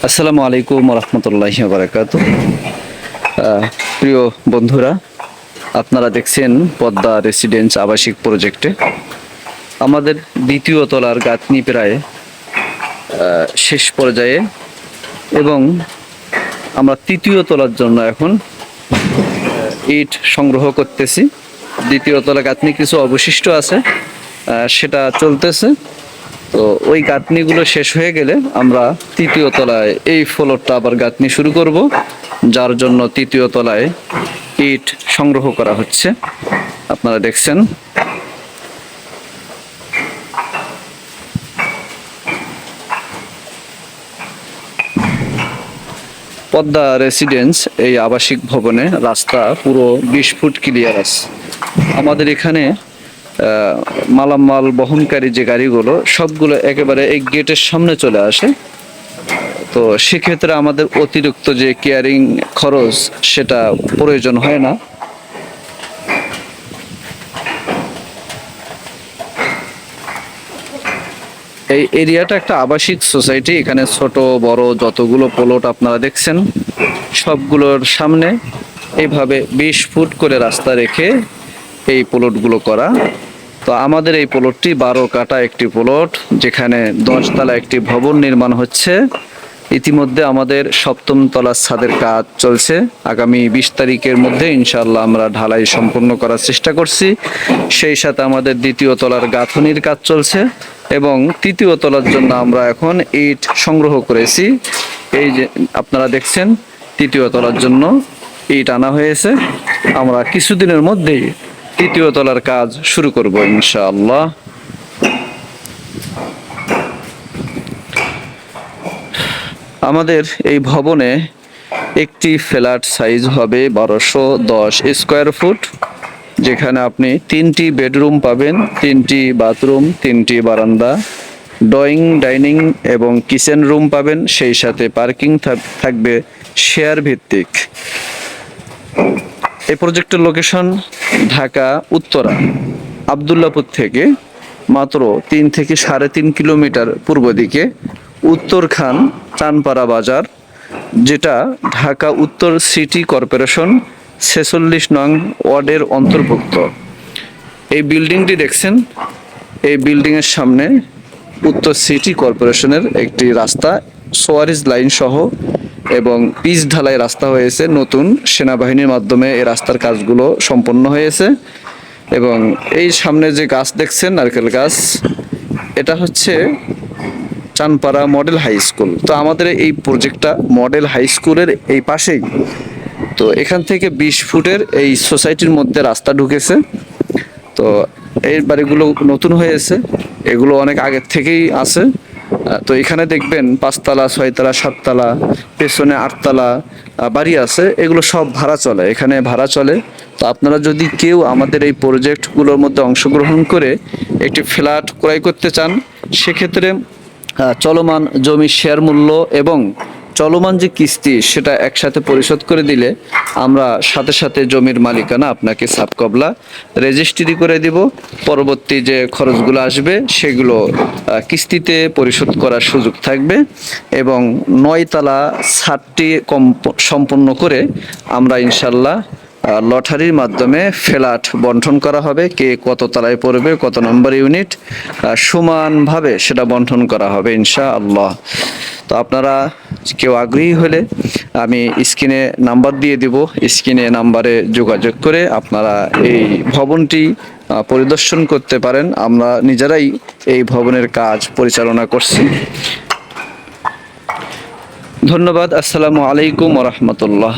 আসসালামু আলাইকুম রহমতুল্লাহি ওয়া বারাকাতুহু। প্রিয় বন্ধুরা, আপনারা দেখছেন পদ্মা রেসিডেন্স আবাসিক প্রজেক্টে আমাদের দ্বিতীয় তলার গাঁথনি প্রায় শেষ পর্যায়ে, এবং আমরা তৃতীয় তলার জন্য এখন ইট সংগ্রহ করতেছি। দ্বিতীয় তলা গাঁথনি কিছু অবশিষ্ট আছে, সেটা চলতেছে। তো ওই গাঁথনিগুলো শেষ হয়ে গেলে আমরা তৃতীয় তলায় এই ফ্লোরটা আবার গাঁথনি শুরু করব, যার জন্য তৃতীয় তলায় ইট সংগ্রহ করা হচ্ছে। আপনারা দেখছেন পদ্মা রেসিডেন্স এই আবাসিক ভবনে রাস্তা পুরো 20 ফুট ক্লিয়ার আছে। আমাদের এখানে মালামাল বহনকারী যে গাড়িগুলো সবগুলো একেবারে এই গেটের সামনে চলে আসে। তো সেক্ষেত্রে আমাদের অতিরিক্ত যে কেয়ারিং খরচ সেটা প্রয়োজন হয় না। এই এরিয়াটা একটা আবাসিক সোসাইটি। এখানে ছোট বড় যতগুলো প্লট আপনারা দেখছেন সবগুলোর সামনে এইভাবে 20 ফুট করে রাস্তা রেখে এই প্লটগুলো করা। তো আমাদের এই প্লটটি 12 কাঠা একটি প্লট, যেখানে 10 তলা একটি ভবন নির্মাণ হচ্ছে। ইতিমধ্যে আমাদের 7ম তলার ছাদের কাজ চলছে। আগামী 20 তারিখের মধ্যে ইনশাআল্লাহ আমরা ঢালাই সম্পন্ন করার চেষ্টা করছি। সেই সাথে আমাদের দ্বিতীয় তলার গাঁথনির কাজ চলছে, এবং তৃতীয় তলার জন্য আমরা এখন ইট সংগ্রহ করেছি। এই যে আপনারা দেখছেন তৃতীয় তলার জন্য ইট আনা হয়েছে। আমরা কিছুদিনের মধ্যেই তৃতীয় তলার কাজ শুরু করব ইনশাআল্লাহ। আমাদের এই ভবনে একটি ফ্ল্যাট সাইজ হবে 1210 স্কোয়ার ফুট, যেখানে আপনি 3টি বেডরুম পাবেন, 3টি বাথরুম, 3টি বারান্দা, ড্রয়িং, ডাইনিং এবং কিচেন রুম পাবেন। সেই সাথে পার্কিং থাকবে শেয়ার ভিত্তিক। এই প্রজেক্টের লোকেশন ঢাকা উত্তরা আবদুল্লাপুর থেকে মাত্র 3 থেকে 3.5 কিলোমিটার পূর্ব দিকে উত্তরখান চানপাড়া বাজার, যেটা ঢাকা উত্তর সিটি কর্পোরেশন 46 নং ওয়ার্ডের অন্তর্ভুক্ত। এই বিল্ডিংটি দেখছেন, এই বিল্ডিংয়ের সামনে উত্তর সিটি কর্পোরেশনের একটি রাস্তা সোয়ারিজ লাইন সহ এবং পিচ ঢালাই রাস্তা হয়েছে। নতুন সেনাবাহিনীর মাধ্যমে এই রাস্তার কাজগুলো সম্পন্ন হয়েছে। এবং এই সামনে যে গাছ দেখছেন, নারকেল গাছ, এটা হচ্ছে চানপাড়া মডেল হাই স্কুল। তো আমাদের এই প্রজেক্টটা মডেল হাই স্কুলের এই পাশেই। তো এখান থেকে 20 ফুটের এই সোসাইটির মধ্যে রাস্তা ঢুকেছে। তো এই বাড়িগুলো নতুন হয়েছে, এগুলো অনেক আগের থেকেই আছে। তো এখানে দেখবেন 5 তলা, 6 তলা, 7 তলা, পেছনে 8 তলা বাড়ি আছে। এগুলো সব ভাড়া চলে, এখানে ভাড়া চলে। তো আপনারা যদি কেউ আমাদের এই প্রজেক্টগুলোর মধ্যে অংশগ্রহণ করে একটি ফ্ল্যাট ক্রয় করতে চান, সেক্ষেত্রে চলমান জমির শেয়ার মূল্য এবং চলমান যে কিস্তি সেটা একসাথে পরিশোধ করে দিলে আমরা সাথে সাথে জমির মালিকানা আপনাকে সাবকবলা রেজিস্ট্রি করে দিব। পরবর্তী যে খরচগুলো আসবে সেগুলো কিস্তিতে পরিশোধ করার সুযোগ থাকবে। এবং 9 তলা ছাদটি সম্পন্ন করে আমরা ইনশাল্লাহ লটারির মাধ্যমে ফ্ল্যাট বন্টন করা হবে। কে কত তলায় পড়বে, কত নম্বর ইউনিট, সমানভাবে সেটা বন্টন করা হবে ইনশাআল্লাহ। তো আপনারা কেউ আগ্রহী হলে আমি স্ক্রিনে নাম্বার দিয়ে দিব, স্ক্রিনে নাম্বারে যোগাযোগ করে আপনারা এই ভবনটি পরিদর্শন করতে পারেন। আমরা নিজেরাই এই ভবনের কাজ পরিচালনা করছি। ধন্যবাদ। আসসালামু আলাইকুম ওয়া রাহমাতুল্লাহ।